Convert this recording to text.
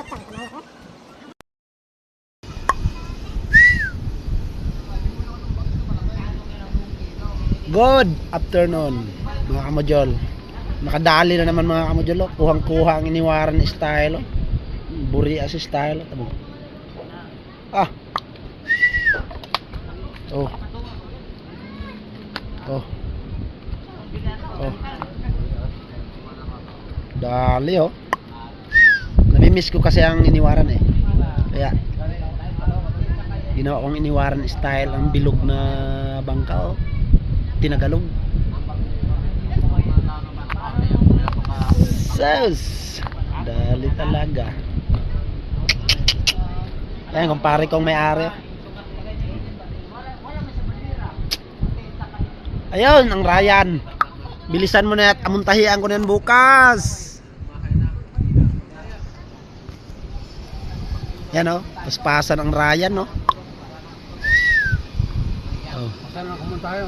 Good afternoon mga kamodjol. Nakadali na naman mga kamodjol. Kuhang-kuha ang iniwaran ni style. Buri as style. Tamo. Ah. Oh. Oh. Oh. Dali oh. Namimiss ko kasi ang iniwaran eh. Kaya ginawa kong iniwaran style ang bilog na bangka oh. Tinagalog. Sus. Dali talaga. Ayan, kumpare kong may-ari. Ayun, ang Ryan. Bilisan mo na at amuntahian ko na yan bukas. Yan o, paspasan ang Ryan no. Oh. Saan ang kumuntahin?